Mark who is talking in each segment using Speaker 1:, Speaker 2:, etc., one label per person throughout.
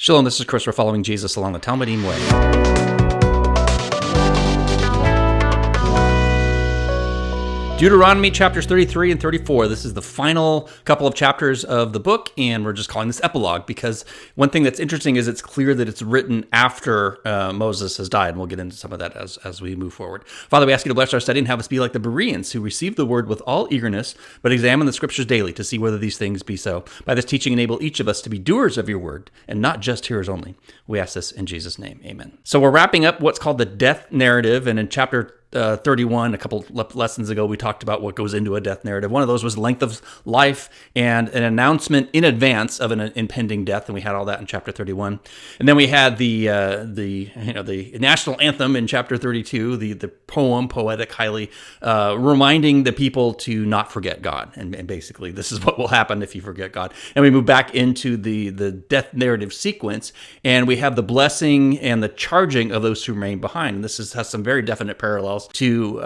Speaker 1: Shalom, this is Chris. We're following Jesus along the Talmudim way. Deuteronomy chapters 33 and 34. This is the final couple of chapters of the book, and we're just calling this epilogue because one thing that's interesting is it's clear that it's written after Moses has died, and we'll get into some of that as we move forward. Father, we ask you to bless our study and have us be like the Bereans who receive the word with all eagerness, but examine the scriptures daily to see whether these things be so. By this teaching, enable each of us to be doers of your word and not just hearers only. We ask this in Jesus' name. Amen. So we're wrapping up what's called the death narrative, and in chapter 31, a couple lessons ago, we talked about what goes into a death narrative. One of those was length of life and an announcement in advance of an impending death, and we had all that in chapter 31. And then we had the national anthem in chapter 32, the poetic, highly reminding the people to not forget God, and basically this is what will happen if you forget God. And we move back into the death narrative sequence, and we have the blessing and the charging of those who remain behind. And this has some very definite parallels to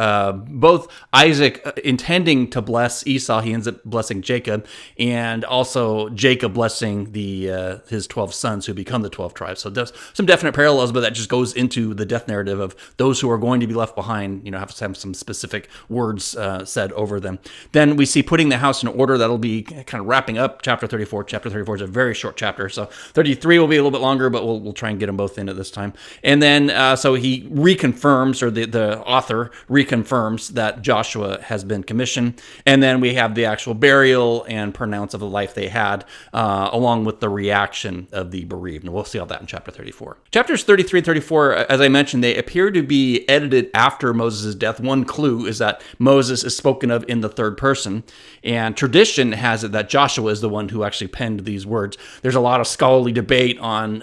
Speaker 1: both Isaac intending to bless Esau, he ends up blessing Jacob, and also Jacob blessing his 12 sons who become the 12 tribes. So there's some definite parallels, but that just goes into the death narrative of those who are going to be left behind, have to have some specific words said over them. Then we see putting the house in order. That'll be kind of wrapping up chapter 34. Chapter 34 is a very short chapter, so 33 will be a little bit longer, but we'll try and get them both in at this time. And then so he reconfirms, or the author reconfirms that Joshua has been commissioned. And then we have the actual burial and pronounce of the life they had, along with the reaction of the bereaved. And we'll see all that in chapter 34. Chapters 33 and 34, as I mentioned, they appear to be edited after Moses' death. One clue is that Moses is spoken of in the third person. And tradition has it that Joshua is the one who actually penned these words. There's a lot of scholarly debate on,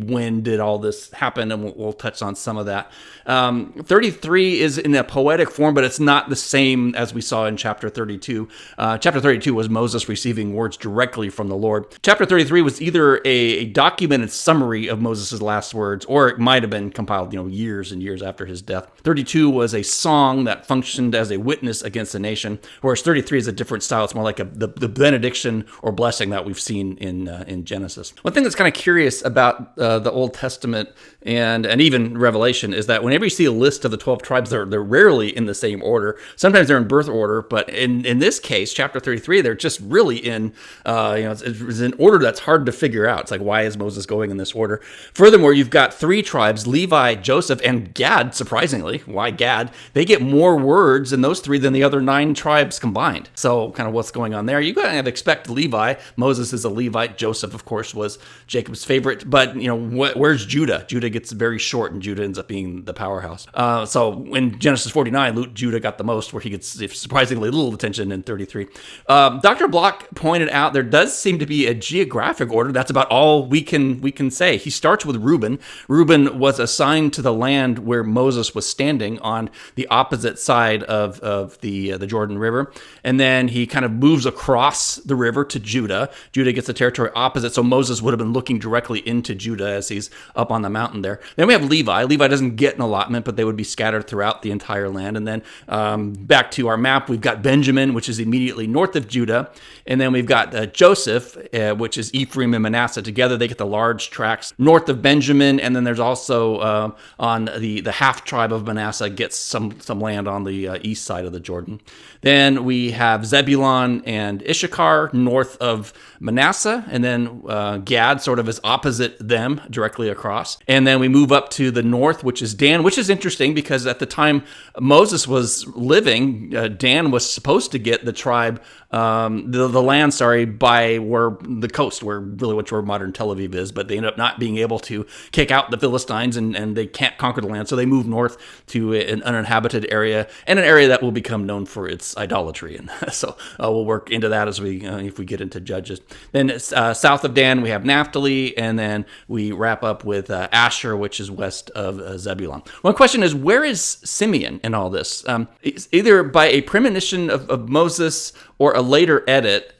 Speaker 1: when did all this happen? And we'll touch on some of that. 33 is in a poetic form, but it's not the same as we saw in chapter 32. Chapter 32 was Moses receiving words directly from the Lord. Chapter 33 was either a documented summary of Moses' last words, or it might have been compiled, years and years after his death. 32 was a song that functioned as a witness against the nation, whereas 33 is a different style. It's more like the benediction or blessing that we've seen in Genesis. One thing that's kind of curious about the Old Testament and even Revelation is that whenever you see a list of the 12 tribes, they're rarely in the same order. Sometimes they're in birth order, but in this case, chapter 33, they're just really in, it's an order that's hard to figure out. It's like, why is Moses going in this order? Furthermore, you've got 3 tribes, Levi, Joseph, and Gad, surprisingly. Why Gad? They get more words in those 3 than the other 9 tribes combined. So kind of what's going on there? You kind of expect Levi. Moses is a Levite. Joseph, of course, was Jacob's favorite. But, where's Judah? Judah gets very short, and Judah ends up being the powerhouse. So in Genesis 49, Judah got the most, where he gets surprisingly little attention in 33. Dr. Block pointed out there does seem to be a geographic order. That's about all we can say. He starts with Reuben. Reuben was assigned to the land where Moses was standing on the opposite side of the Jordan River. And then he kind of moves across the river to Judah. Judah gets the territory opposite, so Moses would have been looking directly into Judah as he's up on the mountain there. Then we have Levi. Levi doesn't get an allotment, but they would be scattered throughout the entire land. And then back to our map, we've got Benjamin, which is immediately north of Judah. And then we've got Joseph, which is Ephraim and Manasseh. Together, they get the large tracts north of Benjamin. And then there's also on the half tribe of Manasseh gets some land on the east side of the Jordan. Then we have Zebulun and Issachar north of Manasseh. And then Gad sort of is opposite them, directly across. And then we move up to the north, which is Dan, which is interesting because at the time Moses was living, Dan was supposed to get the tribe, the land, by where the coast, where modern Tel Aviv is, but they end up not being able to kick out the Philistines, and they can't conquer the land, so they move north to an uninhabited area, and an area that will become known for its idolatry, and so we'll work into that as if we get into Judges. Then south of Dan, we have Naphtali, and then we wrap up with Asher, which is west of Zebulun. One question is, where is Simeon in all this? Either by a premonition of Moses or a later edit,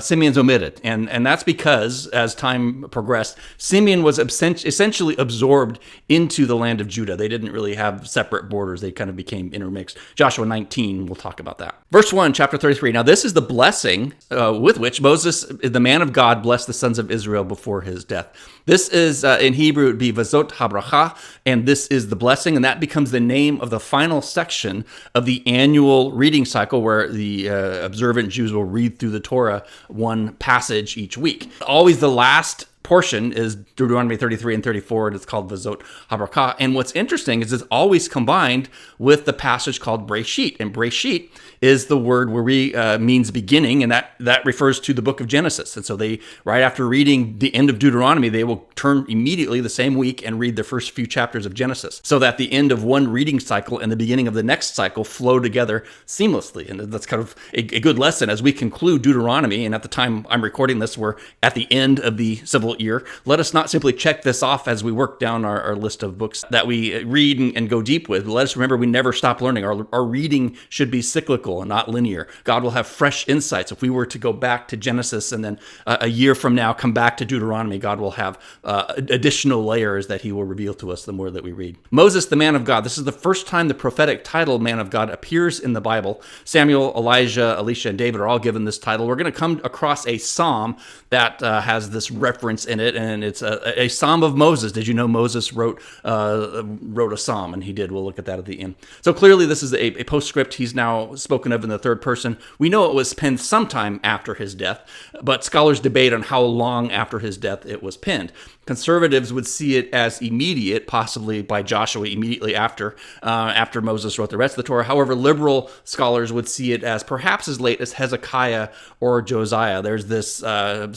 Speaker 1: Simeon's omitted. And that's because, as time progressed, Simeon was essentially absorbed into the land of Judah. They didn't really have separate borders. They kind of became intermixed. Joshua 19, we'll talk about that. Verse 1, chapter 33. Now this is the blessing with which Moses, the man of God, blessed the sons of Israel before his death. This is, in Hebrew, it would be vazot habracha, and this is the blessing, and that becomes the name of the final section of the annual reading cycle where the observant Jews will read through the Torah one passage each week. Always the last portion is Deuteronomy 33 and 34, and it's called Vazot Habracha. And what's interesting is it's always combined with the passage called Breshit. And Breshit is the word where we means beginning, and that refers to the book of Genesis. And so they, right after reading the end of Deuteronomy, they will turn immediately the same week and read the first few chapters of Genesis, so that the end of one reading cycle and the beginning of the next cycle flow together seamlessly. And that's kind of a good lesson as we conclude Deuteronomy. And at the time I'm recording this, we're at the end of the civil year. Let us not simply check this off as we work down our list of books that we read and go deep with. Let us remember we never stop learning. Our reading should be cyclical and not linear. God will have fresh insights. If we were to go back to Genesis and then a year from now come back to Deuteronomy, God will have additional layers that he will reveal to us the more that we read. Moses, the man of God. This is the first time the prophetic title man of God appears in the Bible. Samuel, Elijah, Elisha, and David are all given this title. We're going to come across a psalm that has this reference in it, and it's a psalm of Moses. Did you know Moses wrote a psalm? And he did. We'll look at that at the end. So clearly this is a postscript. He's now spoken of in the third person. We know it was penned sometime after his death, but scholars debate on how long after his death it was penned. Conservatives would see it as immediate, possibly by Joshua immediately after Moses wrote the rest of the Torah. However, liberal scholars would see it as perhaps as late as Hezekiah or Josiah. There's this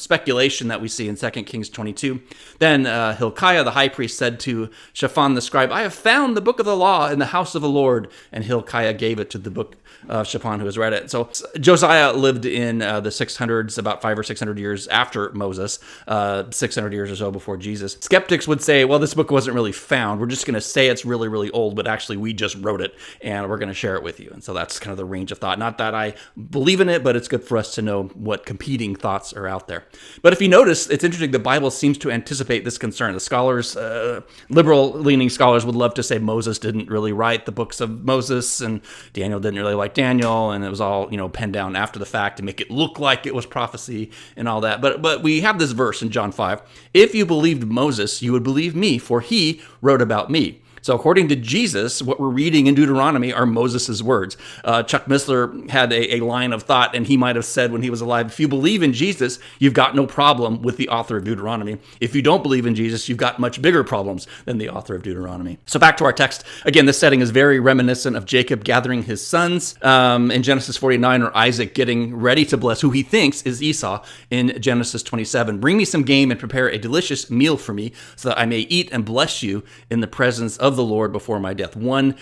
Speaker 1: speculation that we see in 2 Kings 22. Then Hilkiah, the high priest, said to Shaphan the scribe, "I have found the book of the law in the house of the Lord." And Hilkiah gave it to the book of Shaphan, who has read it. So Josiah lived in the 600s, about 500 or 600 years after Moses, 600 years or so before Jesus. Skeptics would say, well, this book wasn't really found. We're just going to say it's really, really old, but actually we just wrote it and we're going to share it with you. And so that's kind of the range of thought. Not that I believe in it, but it's good for us to know what competing thoughts are out there. But if you notice, it's interesting, the Bible seems to anticipate this concern. The scholars, liberal-leaning scholars would love to say Moses didn't really write the books of Moses, and Daniel didn't really like Daniel, and it was all, penned down after the fact to make it look like it was prophecy and all that. But we have this verse in John 5. If you believed Moses, you would believe me, for he wrote about me. So according to Jesus, what we're reading in Deuteronomy are Moses' words. Chuck Missler had a line of thought, and he might have said when he was alive, if you believe in Jesus, you've got no problem with the author of Deuteronomy. If you don't believe in Jesus, you've got much bigger problems than the author of Deuteronomy. So back to our text. Again, this setting is very reminiscent of Jacob gathering his sons in Genesis 49, or Isaac getting ready to bless who he thinks is Esau in Genesis 27. Bring me some game and prepare a delicious meal for me so that I may eat and bless you in the presence of the Lord before my death. One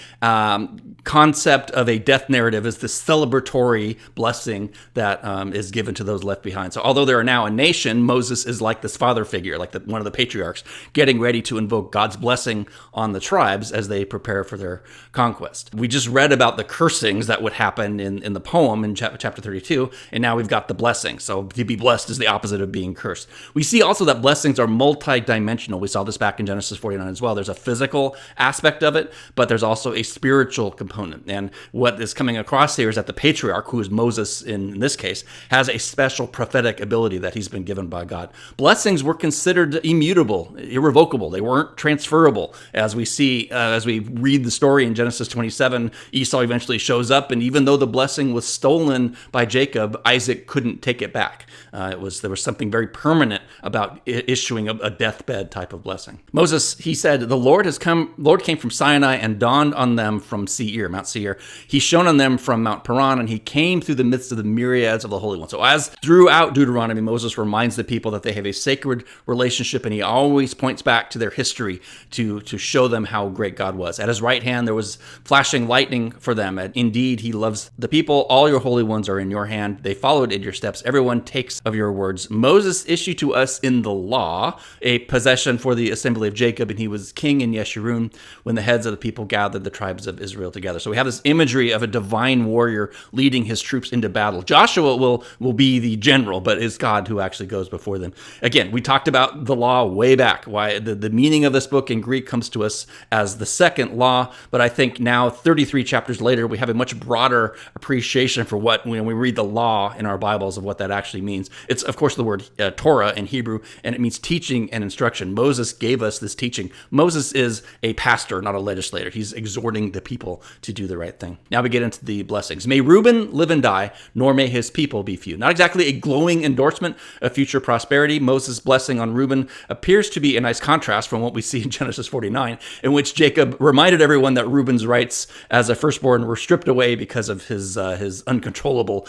Speaker 1: concept of a death narrative is the celebratory blessing that is given to those left behind. So although they are now a nation, Moses is like this father figure, like one of the patriarchs, getting ready to invoke God's blessing on the tribes as they prepare for their conquest. We just read about the cursings that would happen in the poem in chapter 32, and now we've got the blessing. So to be blessed is the opposite of being cursed. We see also that blessings are multidimensional. We saw this back in Genesis 49 as well. There's a physical aspect of it, but there's also a spiritual component. And what is coming across here is that the patriarch, who is Moses in this case, has a special prophetic ability that he's been given by God. Blessings were considered immutable, irrevocable. They weren't transferable. As we see, as we read the story in Genesis 27, Esau eventually shows up, and even though the blessing was stolen by Jacob, Isaac couldn't take it back. There was something very permanent about issuing a deathbed type of blessing. Moses, he said, the Lord came from Sinai and dawned on them from Seir, Mount Seir. He shone on them from Mount Paran, and he came through the midst of the myriads of the Holy One. So as throughout Deuteronomy, Moses reminds the people that they have a sacred relationship, and he always points back to their history to show them how great God was. At his right hand, there was flashing lightning for them. And indeed, he loves the people. All your holy ones are in your hand. They followed in your steps. Everyone takes of your words. Moses issued to us in the law a possession for the assembly of Jacob, and he was king in Yeshurun. when the heads of the people gathered the tribes of Israel together. So we have this imagery of a divine warrior leading his troops into battle. Joshua will be the general, but it's God who actually goes before them. Again, we talked about the law way back, why the meaning of this book in Greek comes to us as the second law, but I think now 33 chapters later, we have a much broader appreciation for what, when we read the law in our Bibles, of what that actually means. It's, of course, the word Torah in Hebrew, and it means teaching and instruction. Moses gave us this teaching. Moses is a pastor, not a legislator. He's exhorting the people to do the right thing. Now we get into the blessings. May Reuben live and die, nor may his people be few. Not exactly a glowing endorsement of future prosperity. Moses' blessing on Reuben appears to be a nice contrast from what we see in Genesis 49, in which Jacob reminded everyone that Reuben's rights as a firstborn were stripped away because of his uncontrollable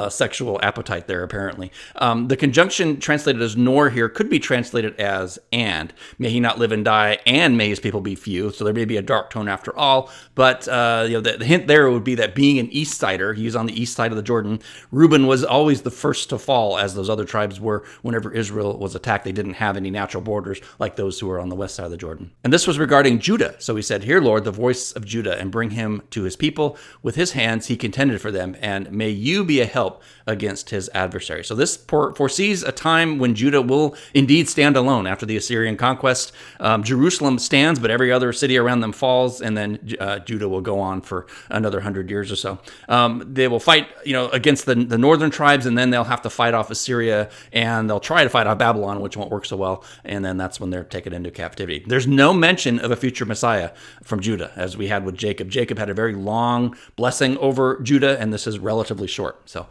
Speaker 1: sexual appetite there, apparently. The conjunction translated as nor here could be translated as and. May he not live and die, and may his people be few. So there may be a dark tone after all, but the hint there would be that being an East Sider, he's on the east side of the Jordan, Reuben was always the first to fall, as those other tribes were whenever Israel was attacked. They didn't have any natural borders like those who were on the west side of the Jordan. And this was regarding Judah. So he said, "Hear, Lord, the voice of Judah, and bring him to his people. With his hands he contended for them, and may you be a help against his adversary." So this foresees a time when Judah will indeed stand alone after the Assyrian conquest. Jerusalem stands, but every other city around them falls, and then Judah will go on for another 100 years or so. They will fight, against the northern tribes, and then they'll have to fight off Assyria, and they'll try to fight off Babylon, which won't work so well, and then that's when they're taken into captivity. There's no mention of a future Messiah from Judah, as we had with Jacob. Jacob had a very long blessing over Judah, and this is relatively short. So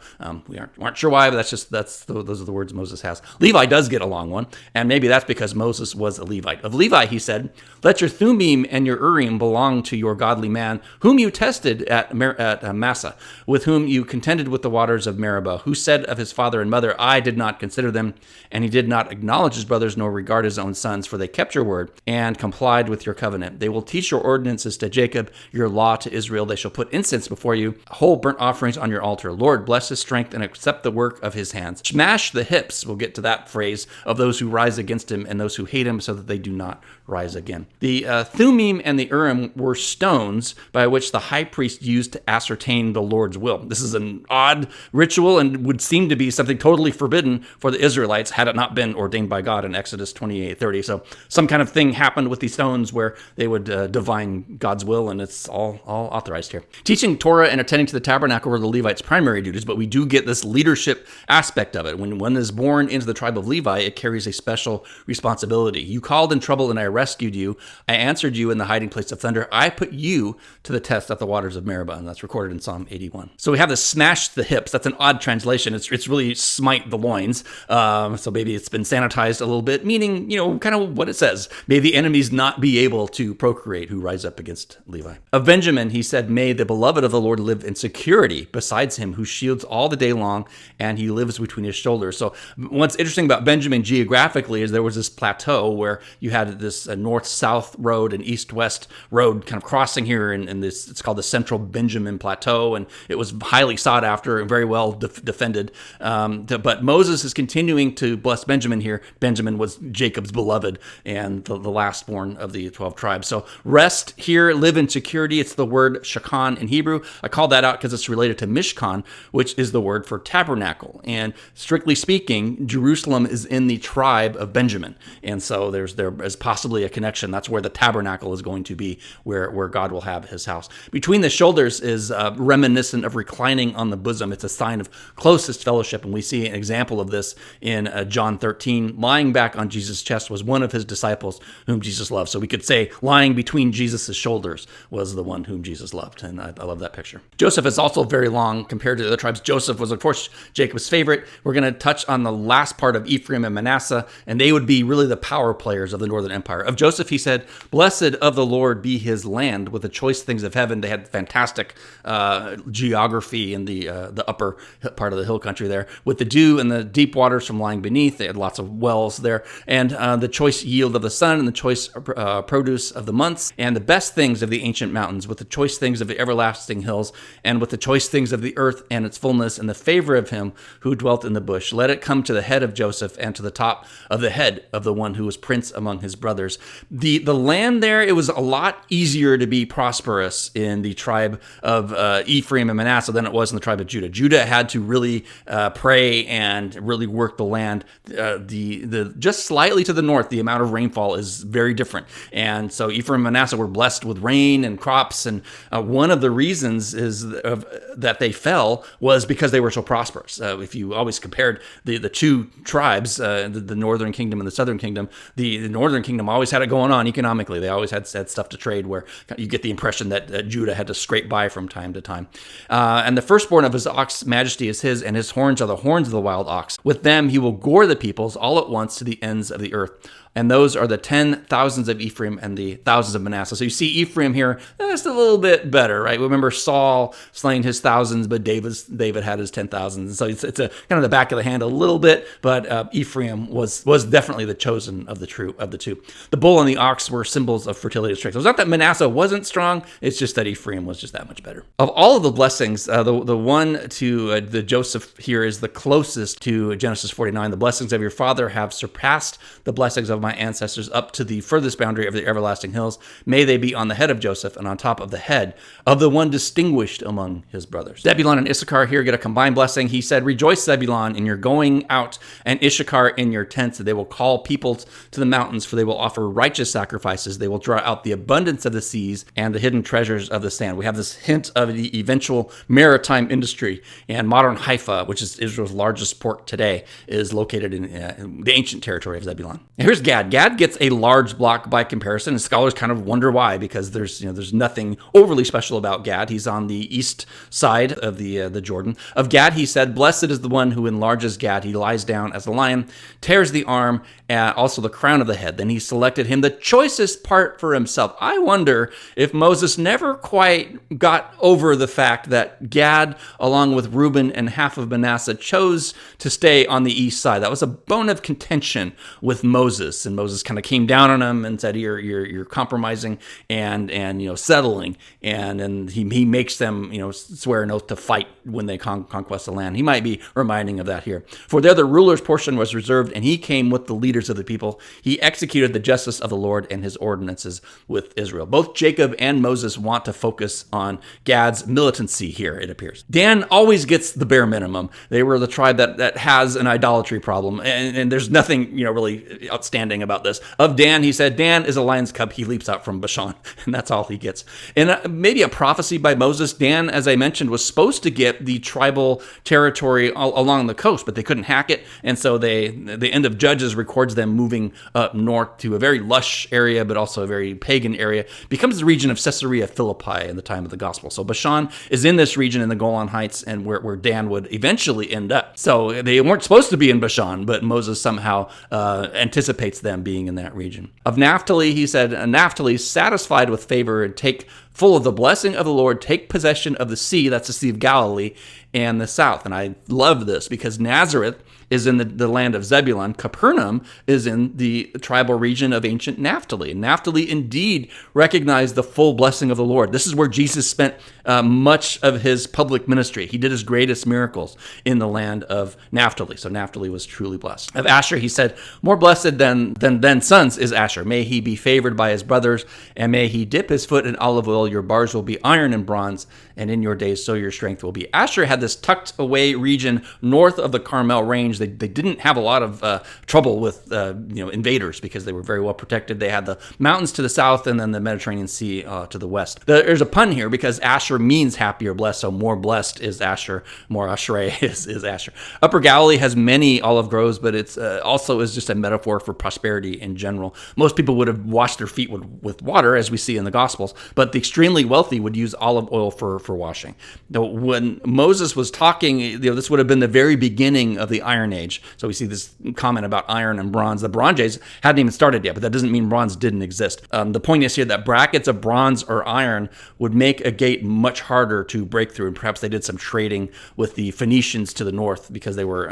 Speaker 1: we aren't sure why, but those are the words Moses has. Levi does get a long one, and maybe that's because Moses was a Levite. Of Levi, he said, "Let your Thummim and your Urim belong to your godly man, whom you tested at Massa, with whom you contended with the waters of Meribah, who said of his father and mother, I did not consider them, and he did not acknowledge his brothers nor regard his own sons, for they kept your word and complied with your covenant. They will teach your ordinances to Jacob, your law to Israel. They shall put incense before you, whole burnt offerings on your altar. Lord, bless his strength and accept the work of his hands. Smash the hips," we'll get to that phrase, "of those who rise against him and those who hate him, so that they do not rise again." The Thummim and the Urim were stones by which the high priest used to ascertain the Lord's will. This is an odd ritual and would seem to be something totally forbidden for the Israelites had it not been ordained by God in Exodus 28:30. So some kind of thing happened with these stones where they would divine God's will, and it's all authorized here. Teaching Torah and attending to the tabernacle were the Levites' primary duties, but we do get this leadership aspect of it. When one is born into the tribe of Levi, it carries a special responsibility. "You called in trouble, and I rescued you. I answered you in the hiding place of thunder. I put you to the test at the waters of Meribah," and that's recorded in Psalm 81. So we have this "smash the hips." That's an odd translation. It's really "smite the loins." So maybe it's been sanitized a little bit, meaning, kind of what it says. May the enemies not be able to procreate who rise up against Levi. Of Benjamin, he said, "May the beloved of the Lord live in security besides him, who shields all the day long, and he lives between his shoulders." So what's interesting about Benjamin geographically is there was this plateau where you had this north-south road and east-west road kind of crossing here, and this, it's called the Central Benjamin Plateau, and it was highly sought after and very well defended. But Moses is continuing to bless Benjamin here. Benjamin was Jacob's beloved and the last-born of the 12 tribes. So rest here, live in security. It's the word shakan in Hebrew. I call that out because it's related to mishkan, which is the word for tabernacle. And strictly speaking, Jerusalem is in the tribe of Benjamin. And so there is possibly a connection. That's where the tabernacle is going to be, where God will have his house. Between the shoulders is reminiscent of reclining on the bosom. It's a sign of closest fellowship. And we see an example of this in John 13. Lying back on Jesus' chest was one of his disciples whom Jesus loved. So we could say lying between Jesus' shoulders was the one whom Jesus loved. And I love that picture. Joseph is also very long compared to the other tribes. Joseph was, of course, Jacob's favorite. We're going to touch on the last part of Ephraim and Manasseh, and they would be really the power players of the northern empire. Of Joseph, he said, "Blessed of the Lord be his land with the choice things of heaven." They had fantastic geography in the upper part of the hill country there, with the dew and the deep waters from lying beneath. They had lots of wells there, and the choice yield of the sun and the choice produce of the months, and the best things of the ancient mountains, with the choice things of the everlasting hills, and with the choice things of the earth and its fullness, and the favor of him who dwelt in the bush. Let it come to the head of Joseph and to the top of the head of the one who was prince among his brothers. The land there there, it was a lot easier to be prosperous in the tribe of Ephraim and Manasseh than it was in the tribe of Judah. Judah had to really pray and really work the land. The just slightly to the north, the amount of rainfall is very different. And so Ephraim and Manasseh were blessed with rain and crops. And one of the reasons is that they fell was because they were so prosperous. If you always compared the two tribes, the northern kingdom and the southern kingdom, the northern kingdom always had it going on economically. They always had stuff to trade, where you get the impression that Judah had to scrape by from time to time. And the firstborn of his ox majesty is his, and his horns are the horns of the wild ox. With them he will gore the peoples all at once to the ends of the earth. And those are the 10,000s of Ephraim and the thousands of Manasseh. So you see Ephraim here, just a little bit better, right? Remember Saul slaying his thousands, but David had his 10,000s. So it's a kind of the back of the hand a little bit, but Ephraim was definitely the chosen of the two. The bull and the ox were symbols of fertility and strength. So it's not that Manasseh wasn't strong, it's just that Ephraim was just that much better. Of all of the blessings, the one to the Joseph here is the closest to Genesis 49. The blessings of your father have surpassed the blessings of my ancestors up to the furthest boundary of the everlasting hills. May they be on the head of Joseph and on top of the head of the one distinguished among his brothers. Zebulun and Issachar here get a combined blessing. He said, rejoice, Zebulun, in your going out, and Issachar in your tents. They will call peoples to the mountains, for they will offer righteous sacrifices. They will draw out the abundance of the seas and the hidden treasures of the sand. We have this hint of the eventual maritime industry, and modern Haifa, which is Israel's largest port today, is located in the ancient territory of Zebulun. And here's Gad. Gad gets a large block by comparison, and scholars kind of wonder why, because there's nothing overly special about Gad. He's on the east side of the Jordan. Of Gad, he said, blessed is the one who enlarges Gad. He lies down as a lion, tears the arm, and also the crown of the head. Then he selected him the choicest part for himself. I wonder if Moses never quite got over the fact that Gad, along with Reuben and half of Manasseh, chose to stay on the east side. That was a bone of contention with Moses, and Moses kind of came down on him and said, "You're compromising and settling," and he makes them swear an oath to fight when they conquest the land. He might be reminding of that here. For there the ruler's portion was reserved, and he came with the leaders of the people. He executed the justice of the Lord and his ordinances with Israel. Both Jacob and Moses want to focus on Gad's militancy here, it appears. Dan always gets the bare minimum. They were the tribe that has an idolatry problem, and there's nothing really outstanding about this. Of Dan, he said, Dan is a lion's cub. He leaps out from Bashan, and that's all he gets. And maybe a prophecy by Moses. Dan, as I mentioned, was supposed to get the tribal territory along the coast, but they couldn't hack it, and so the end of Judges records them moving up north to a very lush area, but also a very pagan area. Becomes the region of Caesarea Philippi in the time of the gospel. So Bashan is in this region in the Golan Heights, and where Dan would eventually end up. So they weren't supposed to be in Bashan, but Moses somehow anticipates them being in that region. Of Naphtali, he said, Naphtali, satisfied with favor and take full of the blessing of the Lord, take possession of the sea, that's the Sea of Galilee, and the south. And I love this because Nazareth is in the land of Zebulun. Capernaum is in the tribal region of ancient Naphtali. Naphtali indeed recognized the full blessing of the Lord. This is where Jesus spent much of his public ministry. He did his greatest miracles in the land of Naphtali. So Naphtali was truly blessed. Of Asher, he said, more blessed than sons is Asher. May he be favored by his brothers, and may he dip his foot in olive oil. Your bars will be iron and bronze, and in your days so your strength will be. Asher had this tucked away region north of the Carmel range. They didn't have a lot of trouble with invaders because they were very well protected. They had the mountains to the south and then the Mediterranean Sea to the west. There's a pun here because Asher means happy or blessed, so more blessed is Asher, more Ashrei is Asher. Upper Galilee has many olive groves, but it's also is just a metaphor for prosperity in general. Most people would have washed their feet with water, as we see in the Gospels, but the extremely wealthy would use olive oil for washing. Now, when Moses was talking, this would have been the very beginning of the Iron Age. So we see this comment about iron and bronze. The Bronze Age hadn't even started yet, but that doesn't mean bronze didn't exist. The point is here that brackets of bronze or iron would make a gate much harder to break through, and perhaps they did some trading with the Phoenicians to the north because they were,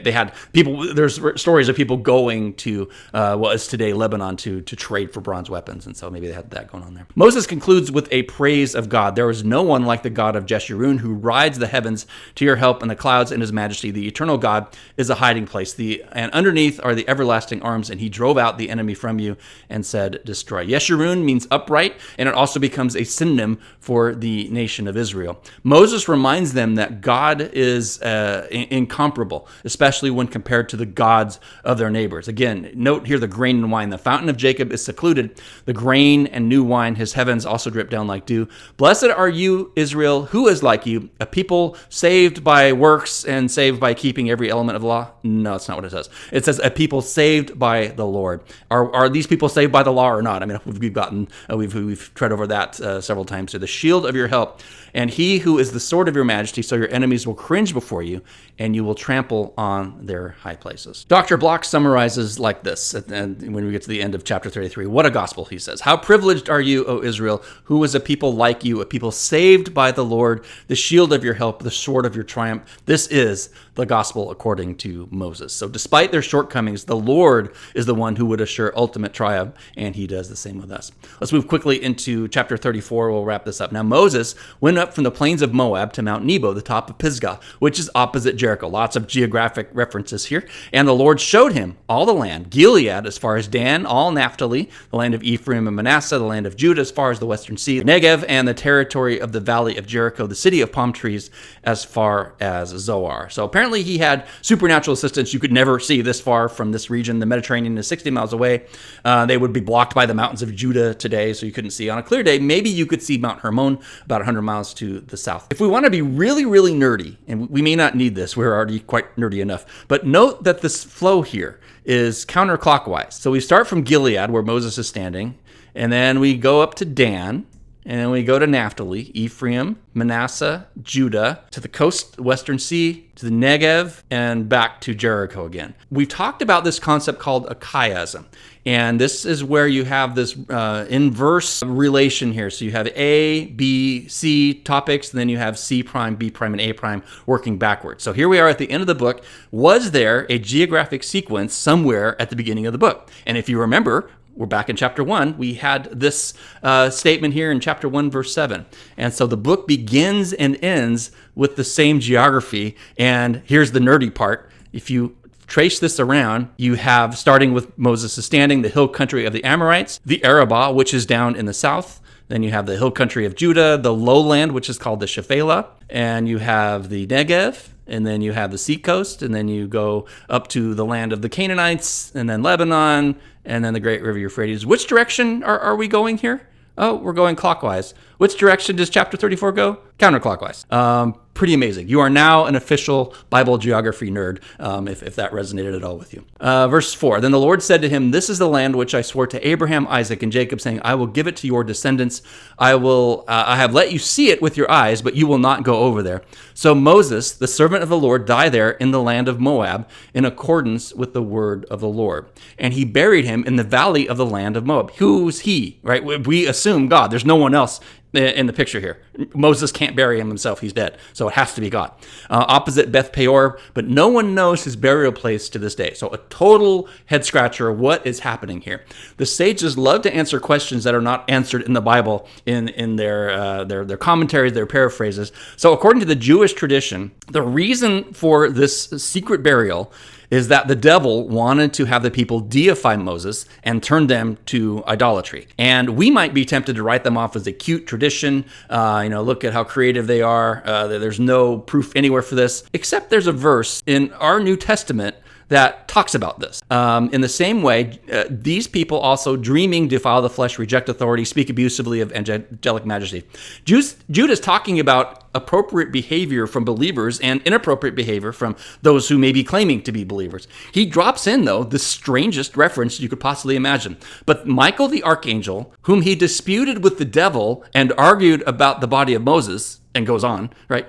Speaker 1: they had people. There's stories of people going to what is today Lebanon to trade for bronze weapons, and so maybe they had that going on there. Moses concludes with a praise of God. There is no one like the God of Jeshurun, who rides the heavens to your help in the clouds in his majesty. The eternal God is a hiding place. And underneath are the everlasting arms, and he drove out the enemy from you and said, destroy. Yeshurun means upright, and it also becomes a synonym for the nation of Israel. Moses reminds them that God is incomparable, especially when compared to the gods of their neighbors. Again, note here the grain and wine. The fountain of Jacob is secluded. The grain and new wine, his heavens also drip down like dew. Blessed are you, Israel, who is like you, a people saved by works and saved by keeping every element of the law? No, that's not what it says. It says a people saved by the Lord. Are these people saved by the law or not? I mean, we've tread over that several times. So the shield of your help, and he who is the sword of your majesty, so your enemies will cringe before you, and you will trample on their high places. Dr. Block summarizes like this, and when we get to the end of chapter 33. What a gospel, he says. How privileged are you, O Israel, who is a people like you, a people saved by the Lord, the shield of your help, the sword of your triumph. This is the gospel according to Moses. So despite their shortcomings, the Lord is the one who would assure ultimate triumph, and he does the same with us. Let's move quickly into chapter 34. We'll wrap this up. Now Moses went up from the plains of Moab to Mount Nebo, the top of Pisgah, which is opposite Jericho. Lots of geographic references here. And the Lord showed him all the land, Gilead as far as Dan, all Naphtali, the land of Ephraim and Manasseh, the land of Judah as far as the western sea, Negev, and the territory of the valley of Jericho, the city of palm trees as far as Zoar. So apparently he had supernatural assistance. You could never see this far from this region. The Mediterranean is 60 miles away. They would be blocked by the mountains of Judah today, so you couldn't see. On a clear day, maybe you could see Mount Hermon about 100 miles to the south. If we want to be really, really nerdy, and we may not need this, we're already quite nerdy enough, but note that this flow here is counterclockwise. So we start from Gilead, where Moses is standing, and then we go up to Dan, and then we go to Naphtali, Ephraim, Manasseh, Judah, to the coast, western sea, to the Negev, and back to Jericho again. We've talked about this concept called a chiasm. And this is where you have this inverse relation here. So you have A, B, C topics, and then you have C prime, B prime, and A prime working backwards. So here we are at the end of the book. Was there a geographic sequence somewhere at the beginning of the book? And if you remember, we're back in chapter 1. We had this statement here in chapter 1, verse 7. And so the book begins and ends with the same geography. And here's the nerdy part. If you trace this around, you have, starting with Moses' standing, the hill country of the Amorites, the Arabah, which is down in the south. Then you have the hill country of Judah, the lowland, which is called the Shephelah. And you have the Negev. And then you have the seacoast, and then you go up to the land of the Canaanites, and then Lebanon, and then the great river Euphrates. Which direction are we going here? Oh, we're going clockwise. Which direction does chapter 34 go? Counterclockwise. Pretty amazing. You are now an official Bible geography nerd, if that resonated at all with you. Verse 4, then the Lord said to him, this is the land which I swore to Abraham, Isaac, and Jacob, saying, I will give it to your descendants. I have let you see it with your eyes, but you will not go over there. So Moses, the servant of the Lord, died there in the land of Moab in accordance with the word of the Lord. And he buried him in the valley of the land of Moab. Who's he, right? We assume God. There's no one else in the picture here. Moses can't bury him himself. He's dead. So it has to be God. Opposite Beth Peor, but no one knows his burial place to this day. So a total head scratcher. What is happening here? The sages love to answer questions that are not answered in the Bible in their commentaries, their paraphrases. So according to the Jewish tradition, the reason for this secret burial is that the devil wanted to have the people deify Moses and turn them to idolatry. And we might be tempted to write them off as a cute tradition. Look at how creative they are. There's no proof anywhere for this, except there's a verse in our New Testament that talks about this. In the same way, these people also dreaming defile the flesh, reject authority, speak abusively of angelic majesty. Jude is talking about appropriate behavior from believers and inappropriate behavior from those who may be claiming to be believers. He drops in, though, the strangest reference you could possibly imagine. But Michael the archangel, whom he disputed with the devil and argued about the body of Moses, and goes on, right?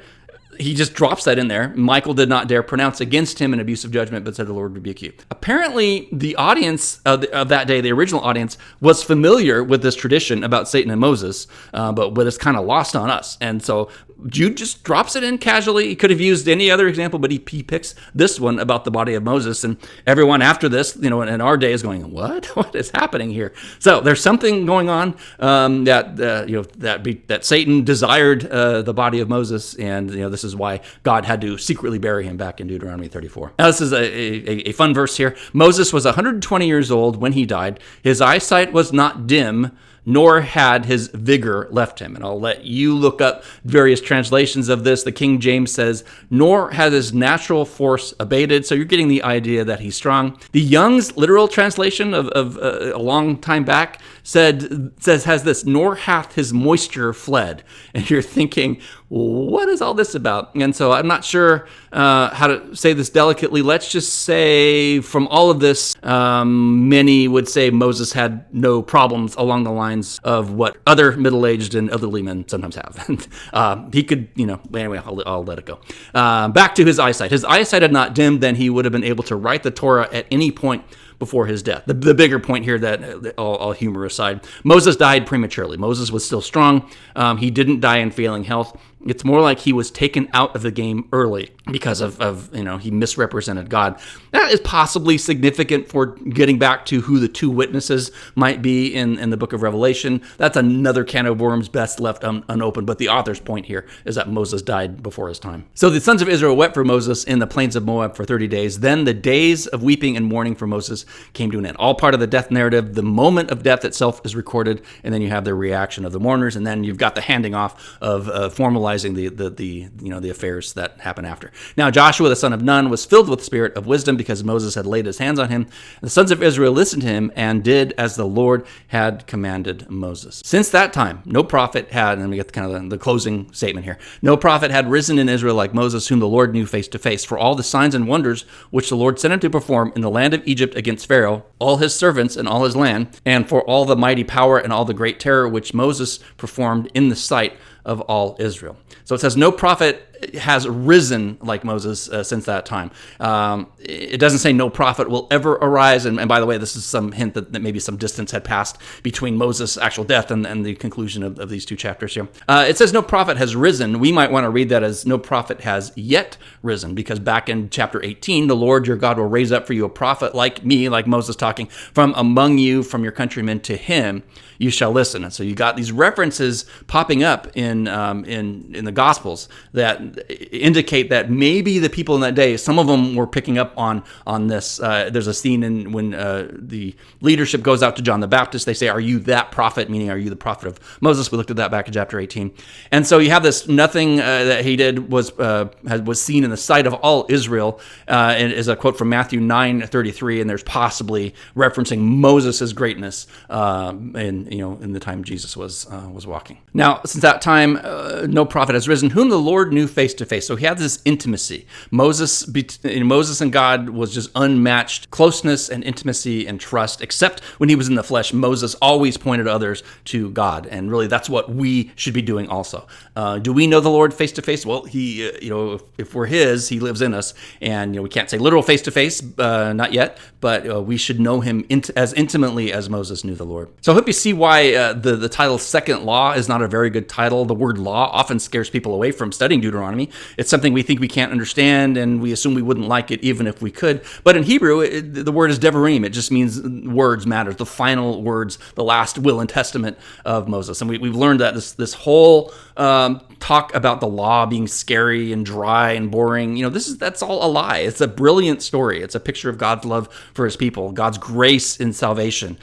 Speaker 1: He just drops that in there. Michael did not dare pronounce against him an abusive judgment, but said, the Lord rebuke you. Apparently, the audience of that day, the original audience, was familiar with this tradition about Satan and Moses, but it's kind of lost on us. And so Jude just drops it in casually. He could have used any other example, but he picks this one about the body of Moses. And everyone after this, in our day is going, what? What is happening here? So there's something going on that Satan desired the body of Moses, and this is is why God had to secretly bury him back in Deuteronomy 34. Now, this is a fun verse here. Moses was 120 years old when he died. His eyesight was not dim, nor had his vigor left him. And I'll let you look up various translations of this. The King James says, nor had his natural force abated. So you're getting the idea that he's strong. The Young's literal translation of a long time back has this, nor hath his moisture fled. And you're thinking, what is all this about? And so I'm not sure how to say this delicately. Let's just say from all of this, many would say Moses had no problems along the lines of what other middle-aged and elderly men sometimes have. He could, anyway, I'll let it go. Back to his eyesight. His eyesight had not dimmed, then he would have been able to write the Torah at any point before his death. The bigger point here, that all humor aside, Moses died prematurely. Moses was still strong. He didn't die in failing health. It's more like he was taken out of the game early because of he misrepresented God. That is possibly significant for getting back to who the two witnesses might be in the book of Revelation. That's another can of worms best left unopened. But the author's point here is that Moses died before his time. So the sons of Israel wept for Moses in the plains of Moab for 30 days. Then the days of weeping and mourning for Moses came to an end. All part of the death narrative. The moment of death itself is recorded, and then you have the reaction of the mourners, and then you've got the handing off of formalizing the affairs that happen after. Now Joshua the son of Nun was filled with the spirit of wisdom because Moses had laid his hands on him. The sons of Israel listened to him and did as the Lord had commanded Moses. Since that time, no prophet had, and we get kind of the closing statement here, no prophet had risen in Israel like Moses, whom the Lord knew face to face. For all the signs and wonders which the Lord sent him to perform in the land of Egypt against Pharaoh, all his servants and all his land, and for all the mighty power and all the great terror which Moses performed in the sight of all Israel. So it says no prophet has risen like Moses since that time. It doesn't say no prophet will ever arise. And by the way, this is some hint that maybe some distance had passed between Moses' actual death and the conclusion of these two chapters here. It says no prophet has risen. We might want to read that as no prophet has yet risen, because back in chapter 18, the Lord your God will raise up for you a prophet like me, like Moses talking, from among you, from your countrymen, to him you shall listen. And so you got these references popping up in the Gospels that indicate that maybe the people in that day, some of them were picking up on this. There's a scene when the leadership goes out to John the Baptist. They say, "Are you that prophet?" Meaning, "Are you the prophet of Moses?" We looked at that back in chapter 18. And so you have this nothing that he did was seen in the sight of all Israel. And is a quote from Matthew 9:33, and there's possibly referencing Moses' greatness in the time Jesus was walking. Now, since that time, no prophet has risen, whom the Lord knew face to face. So he had this intimacy. Moses and God was just unmatched closeness and intimacy and trust. Except when he was in the flesh, Moses always pointed others to God, and really that's what we should be doing also. Do we know the Lord face to face? Well, he, if we're His, He lives in us, and we can't say literal face to face, not yet, but we should know Him as intimately as Moses knew the Lord. So I hope you see why the title Second Law is not a very good title. The word law often scares people away from studying Deuteronomy. It's something we think we can't understand, and we assume we wouldn't like it even if we could. But in Hebrew, the word is devarim. It just means words matter, the final words, the last will and testament of Moses. And we've learned that this whole talk about the law being scary and dry and boring, that's all a lie. It's a brilliant story. It's a picture of God's love for His people, God's grace in salvation,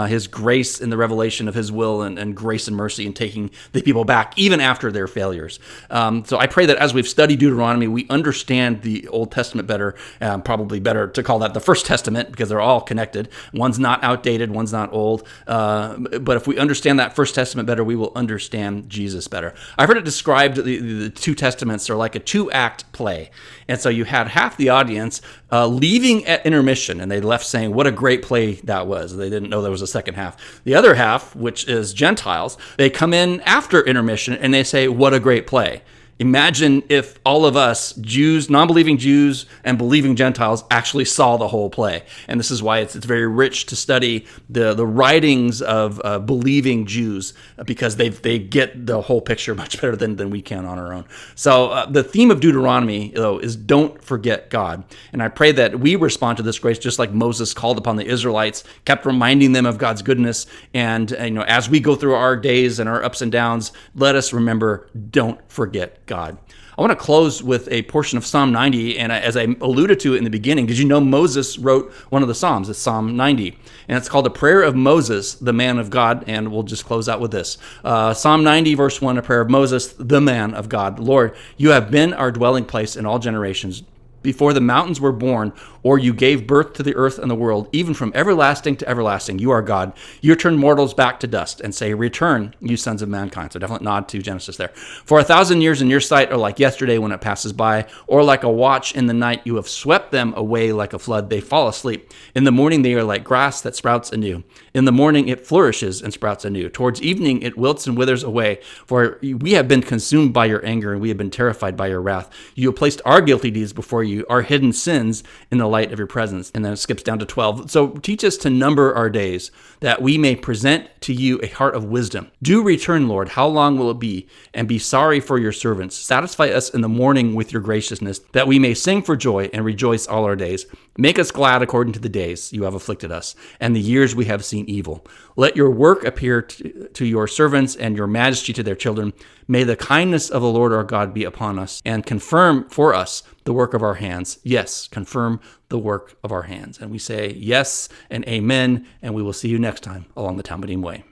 Speaker 1: His grace in the revelation of His will, and grace and mercy in taking the people back even after their failures. So I pray that as we've studied Deuteronomy, we understand the Old Testament better. Probably better to call that the First Testament, because they're all connected. One's not outdated, one's not old. But if we understand that First Testament better, we will understand Jesus better. I've heard it described, the two testaments are like a 2-act play. And so you had half the audience leaving at intermission, and they left saying, what a great play that was. They didn't know there was a second half. The other half, which is Gentiles, they come in after intermission, and they say, what a great play. Imagine if all of us, Jews, non-believing Jews and believing Gentiles, actually saw the whole play. And this is why it's very rich to study the writings of believing Jews, because they get the whole picture much better than we can on our own. So the theme of Deuteronomy, though, is don't forget God. And I pray that we respond to this grace just like Moses called upon the Israelites, kept reminding them of God's goodness. And as we go through our days and our ups and downs, let us remember, don't forget God. God. I want to close with a portion of Psalm 90, and as I alluded to in the beginning, did you know Moses wrote one of the Psalms? It's Psalm 90, and it's called the Prayer of Moses, the man of God, and we'll just close out with this. Psalm 90, verse 1, a prayer of Moses, the man of God. Lord, you have been our dwelling place in all generations. Before the mountains were born, or you gave birth to the earth and the world, even from everlasting to everlasting, you are God. You turn mortals back to dust and say, return, you sons of mankind. So definitely nod to Genesis there. For 1,000 years in your sight are like yesterday when it passes by, or like a watch in the night. You have swept them away like a flood. They fall asleep. In the morning they are like grass that sprouts anew. In the morning it flourishes and sprouts anew. Towards evening it wilts and withers away. For we have been consumed by your anger, and we have been terrified by your wrath. You have placed our guilty deeds before you, our hidden sins in the light of your presence. And then it skips down to 12. So teach us to number our days, that we may present to you a heart of wisdom. Do return, Lord. How long will it be? And be sorry for your servants. Satisfy us in the morning with your graciousness, that we may sing for joy and rejoice all our days. Make us glad according to the days you have afflicted us, and the years we have seen evil. Let your work appear to your servants, and your majesty to their children. May the kindness of the Lord our God be upon us, and confirm for us the work of our hands. Yes, confirm the work of our hands. And we say yes and amen, and we will see you next time along the Talmudim Way.